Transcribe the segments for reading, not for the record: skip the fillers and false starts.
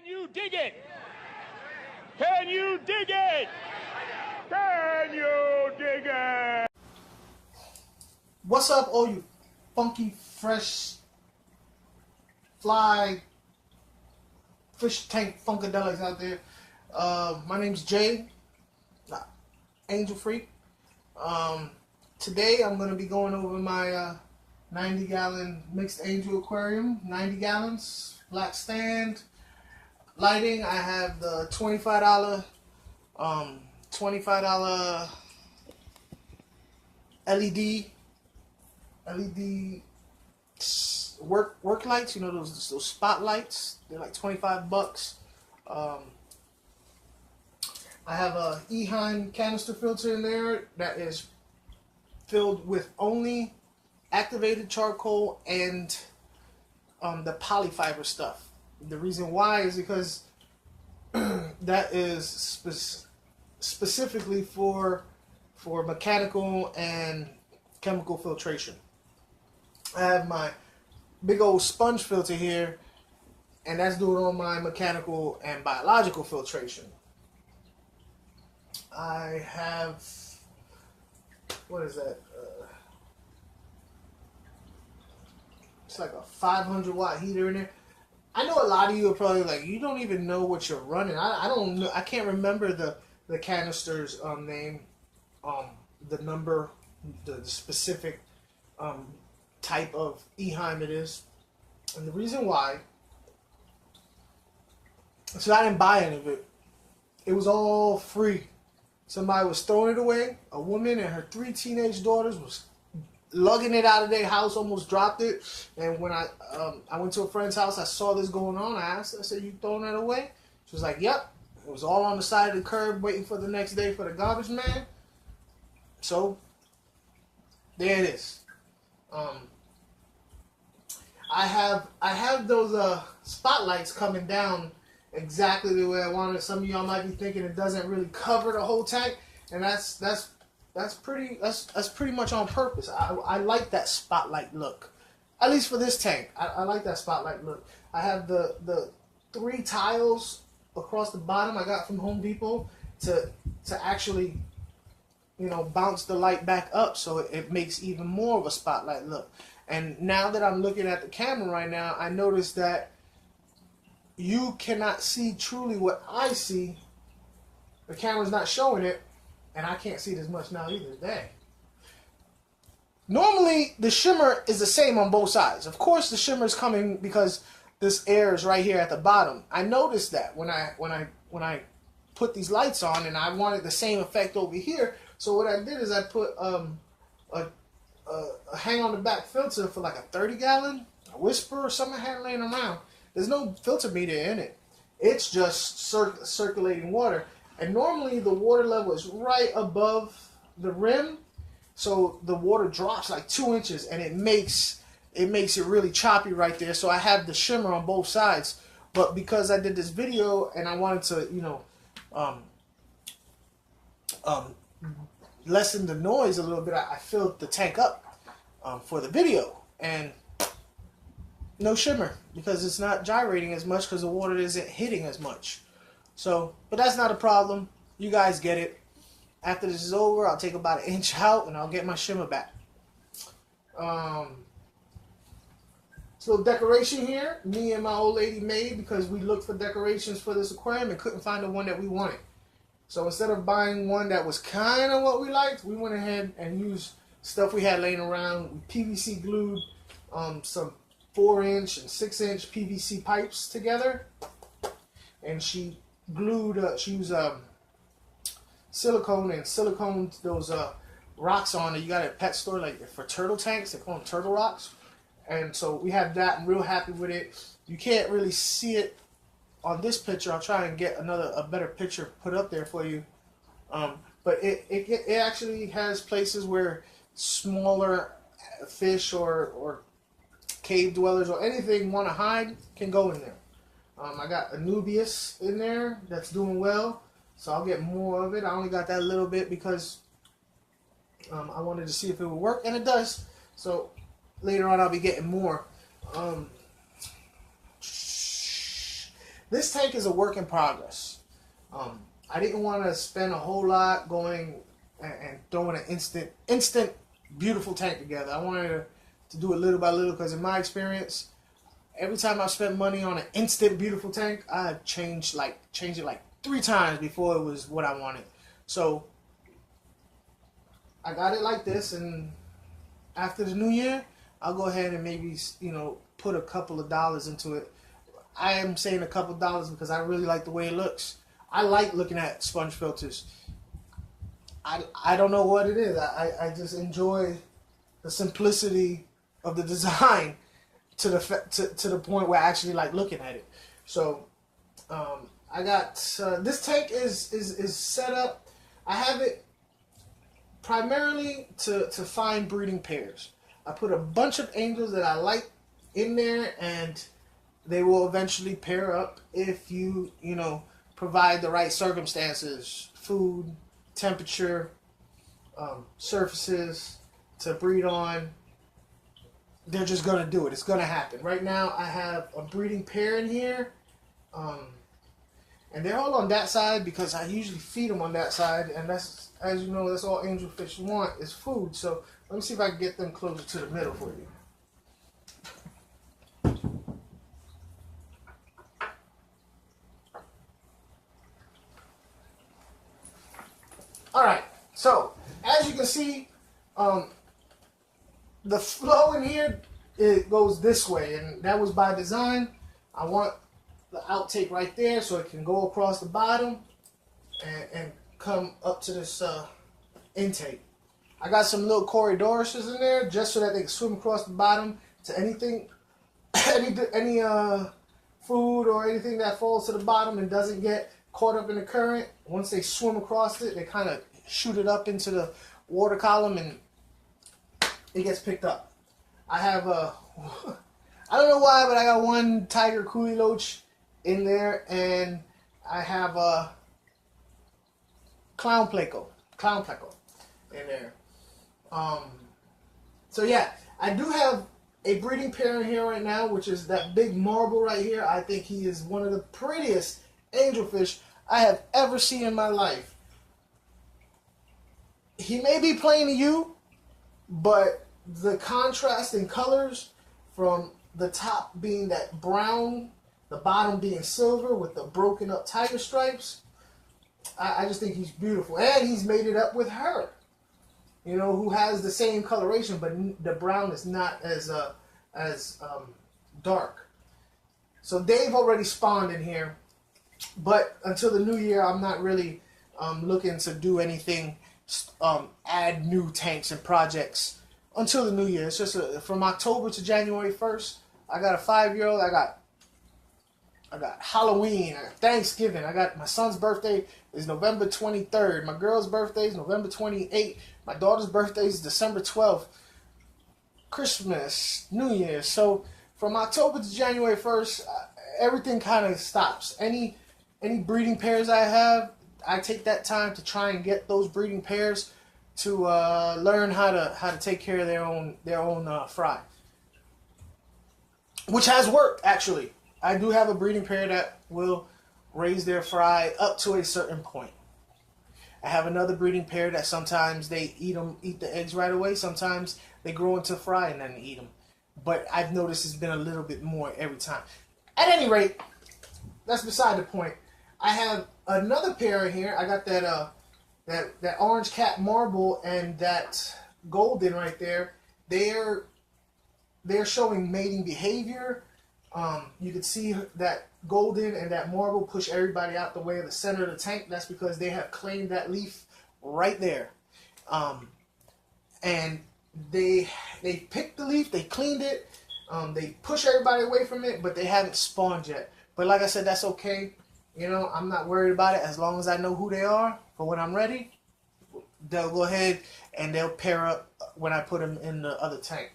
Can you dig it? Can you dig it? Can you dig it? What's up, all you funky, fresh, fly, fish tank funkadelics out there? My name's Jay, Angel Freak. Today I'm going to be going over my 90-gallon mixed angel aquarium, 90 gallons, black stand, lighting. I have the $25 LED work lights. You know those spotlights. They're like $25. I have a Eheim canister filter in there that is filled with only activated charcoal and the polyfiber stuff. The reason why is because that is specifically for mechanical and chemical filtration. I have my big old sponge filter here, and that's doing all my mechanical and biological filtration. I have, what is that? It's like a 500 watt heater in there. I know a lot of you are probably like, you don't even know what you're running. I don't know. I can't remember the canister's name, the number, the specific type of Eheim it is. And the reason why, so I didn't buy any of it. It was all free. Somebody was throwing it away. A woman and her 3 teenage daughters was lugging it out of their house, almost dropped it. And when I went to a friend's house, I saw this going on. I asked her, I said, "You throwing that away?" She was like, "Yep." It was all on the side of the curb waiting for the next day for the garbage man. So, there it is. I have those spotlights coming down exactly the way I want it. Some of y'all might be thinking it doesn't really cover the whole tank, and that's pretty much on purpose. I like that spotlight look, at least for this tank. I like that spotlight look. I have the 3 tiles across the bottom I got from Home Depot to actually, you know, bounce the light back up so it makes even more of a spotlight look. And now that I'm looking at the camera right now, I notice that you cannot see truly what I see. The camera's not showing it, and I can't see it as much now either. Dang. Normally, the shimmer is the same on both sides. Of course, the shimmer is coming because this air is right here at the bottom. I noticed that when I put these lights on, and I wanted the same effect over here. So what I did is I put a hang on the back filter for like a 30-gallon, a Whisper or something I had laying around. There's no filter meter in it. It's just circulating water. And normally the water level is right above the rim. So the water drops like 2 inches, and it makes it really choppy right there. So I have the shimmer on both sides. But because I did this video and I wanted to, you know, lessen the noise a little bit, I filled the tank up for the video, and no shimmer because it's not gyrating as much because the water isn't hitting as much. So, but that's not a problem. You guys get it. After this is over, I'll take about 1 inch out and I'll get my shimmer back. So decoration here, me and my old lady made because we looked for decorations for this aquarium and couldn't find the one that we wanted. So instead of buying one that was kind of what we liked, we went ahead and used stuff we had laying around. We PVC glued some 4-inch and 6-inch PVC pipes together, and she glued. She used silicone and siliconed those rocks on it. You got at a pet store, like for turtle tanks. They call them turtle rocks. And so we have that. I'm real happy with it. You can't really see it on this picture. I'll try and get a better picture put up there for you. But it actually has places where smaller fish or cave dwellers or anything want to hide can go in there. I got Anubias in there that's doing well, so I'll get more of it. I only got that little bit because I wanted to see if it would work, and it does. So later on I'll be getting more. this tank is a work in progress. I didn't want to spend a whole lot going and throwing an instant beautiful tank together. I wanted to do it little by little, because in my experience, every time I spent money on an instant beautiful tank, I changed it like 3 times before it was what I wanted. So I got it like this, and after the new year, I'll go ahead and maybe, you know, put a couple of dollars into it. I am saying a couple of dollars because I really like the way it looks. I like looking at sponge filters. I don't know what it is. I just enjoy the simplicity of the design to the point where I actually like looking at it. So I got this tank is set up. I have it primarily to find breeding pairs. I put a bunch of angels that I like in there, and they will eventually pair up if you know, provide the right circumstances, food, temperature, surfaces to breed on. They're just gonna do it. It's gonna happen. Right now I have a breeding pair in here, and they're all on that side because I usually feed them on that side, and that's, as you know, that's all angelfish want is food. So let me see if I can get them closer to the middle for you. Alright, so as you can see, the flow in here, it goes this way, and that was by design. I want the outtake right there so it can go across the bottom and come up to this intake. I got some little corridoruses in there just so that they can swim across the bottom to anything, any food or anything that falls to the bottom and doesn't get caught up in the current. Once they swim across it, they kind of shoot it up into the water column and it gets picked up. I have a, I don't know why, but I got one tiger coolie loach in there, and I have a clown pleco in there. So yeah, I do have a breeding pair in here right now, which is that big marble right here. I think he is one of the prettiest angelfish I have ever seen in my life. He may be plain to you, but the contrast in colors, from the top being that brown, the bottom being silver with the broken up tiger stripes, I just think he's beautiful. And he's made it up with her, you know, who has the same coloration, but the brown is not as dark. So they've already spawned in here, but until the new year, I'm not really looking to do anything, add new tanks and projects until the new year. It's just from October to January 1st. I got a 5-year-old. I got Halloween, Thanksgiving. I got my son's birthday is November 23rd. My girl's birthday is November 28th. My daughter's birthday is December 12th. Christmas, New Year. So from October to January 1st, everything kind of stops. Any breeding pairs I have, I take that time to try and get those breeding pairs to learn how to take care of their own fry, which has worked actually. I do have a breeding pair that will raise their fry up to a certain point. I have another breeding pair that sometimes they eat the eggs right away. Sometimes they grow into fry and then eat them. But I've noticed it's been a little bit more every time. At any rate, that's beside the point. I have another pair in here. I got that orange cat marble and that golden right there. They're showing mating behavior. You can see that golden and that marble push everybody out the way of the center of the tank. That's because they have claimed that leaf right there. And they picked the leaf, they cleaned it, they push everybody away from it, but they haven't spawned yet. But like I said, that's okay. You know, I'm not worried about it as long as I know who they are. For when I'm ready, they'll go ahead and they'll pair up when I put them in the other tank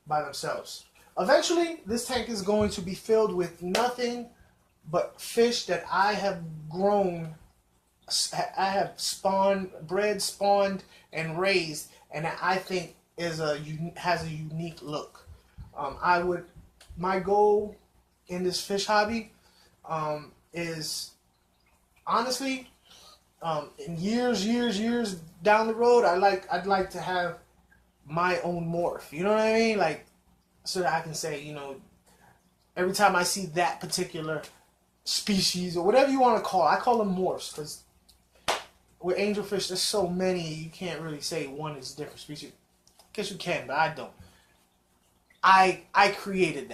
by themselves. Eventually, this tank is going to be filled with nothing but fish that I have grown, I have bred, spawned, and raised, and that I think has a unique look. My goal in this fish hobby is honestly, in years down the road, I'd like to have my own morph. You know what I mean? Like, so that I can say, you know, every time I see that particular species or whatever you want to call it, I call them morphs because with angelfish, there's so many, you can't really say one is a different species. I guess you can, but I don't. I created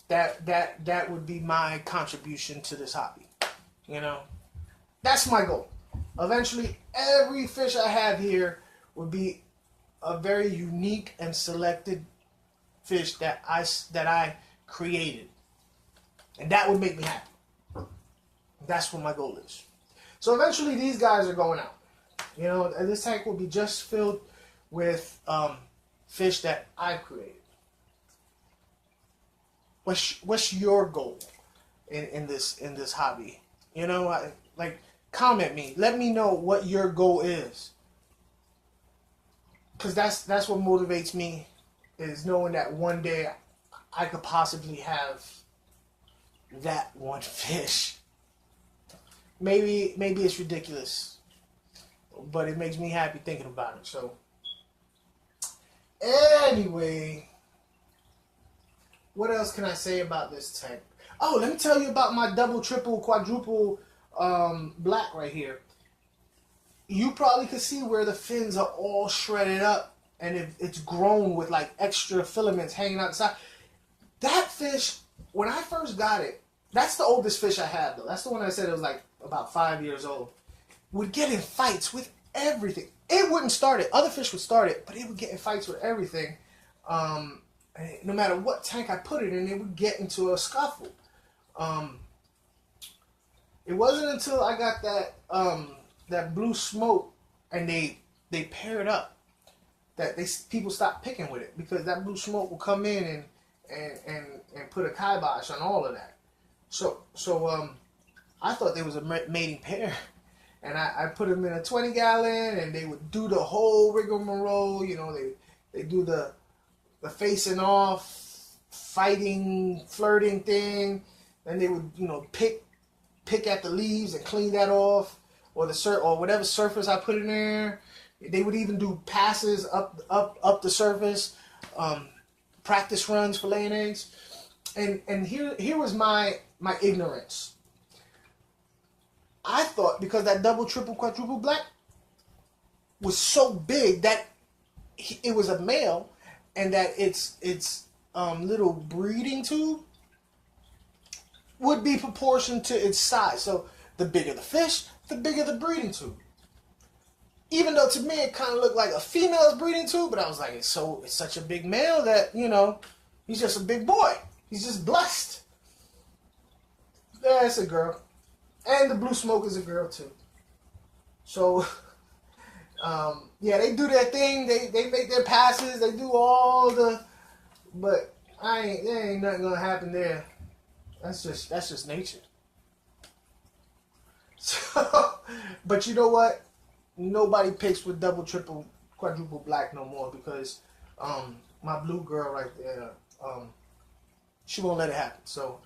that. That would be my contribution to this hobby. You know, that's my goal. Eventually, every fish I have here would be a very unique and selected fish that I created, and that would make me happy. That's what my goal is. So eventually, these guys are going out. You know, and this tank will be just filled with fish that I've created. What's your goal in this hobby? You know, like, comment me. Let me know what your goal is. Because that's what motivates me, is knowing that one day I could possibly have that one fish. Maybe it's ridiculous, but it makes me happy thinking about it. So, anyway, what else can I say about this tank? Oh, let me tell you about my double, triple, quadruple black right here. You probably could see where the fins are all shredded up and it's grown with like extra filaments hanging outside. That fish, when I first got it, that's the oldest fish I have though. That's the one I said it was like about 5 years old. Would get in fights with everything. It wouldn't start it. Other fish would start it, but it would get in fights with everything. No matter what tank I put it in, it would get into a scuffle. It wasn't until I got that blue smoke and they paired up that people stopped picking with it, because that blue smoke will come in and put a kibosh on all of that. So I thought there was a mating pair, and I put them in a 20-gallon, and they would do the whole rigmarole. You know, they do the facing off, fighting, flirting thing. Then they would, you know, pick at the leaves and clean that off, or whatever surface I put in there. They would even do passes up the surface, practice runs for laying eggs. And here was my ignorance. I thought because that double, triple, quadruple black was so big that it was a male, and that its little breeding tube would be proportioned to its size. So the bigger the fish, the bigger the breeding tube. Even though to me it kind of looked like a female's breeding tube, but I was like, it's such a big male that, you know, he's just a big boy. He's just blessed. Yeah, it's a girl. And the blue smoke is a girl too. So, yeah, they do their thing. They make their passes. They do all the, but there ain't nothing gonna happen there. That's just nature. So, but you know what? Nobody picks with double, triple, quadruple black no more, because my blue girl right there, she won't let it happen. So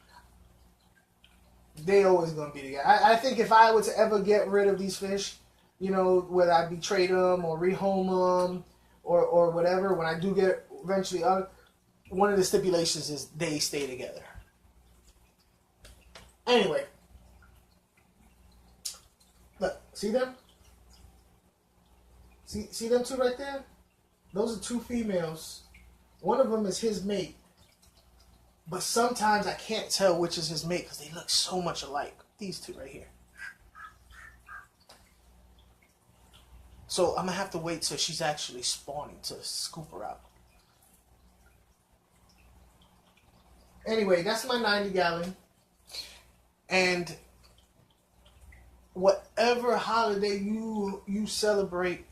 they always gonna be together. I think if I were to ever get rid of these fish, you know, whether I trade them or rehome them or whatever, when I do get eventually, one of the stipulations is they stay together. Anyway, look, see them? See them two right there? Those are two females. One of them is his mate. But sometimes I can't tell which is his mate because they look so much alike. These two right here. So I'm going to have to wait till she's actually spawning to scoop her out. Anyway, that's my 90-gallon. And whatever holiday you celebrate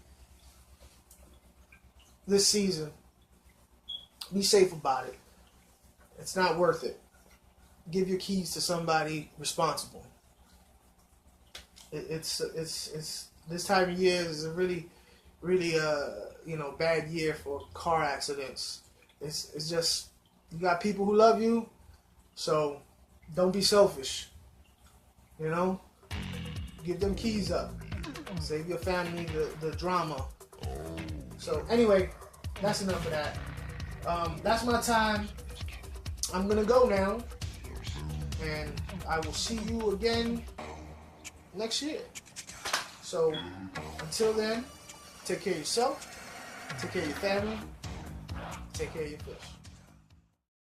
this season, be safe about it. It's not worth it. Give your keys to somebody responsible. It's this time of year is a really bad year for car accidents. It's just, you got people who love you, so don't be selfish. You know, give them keys up. Save your family the drama. So anyway, that's enough of that. That's my time. I'm gonna go now, and I will see you again next year. So until then, take care of yourself, take care of your family, take care of your fish.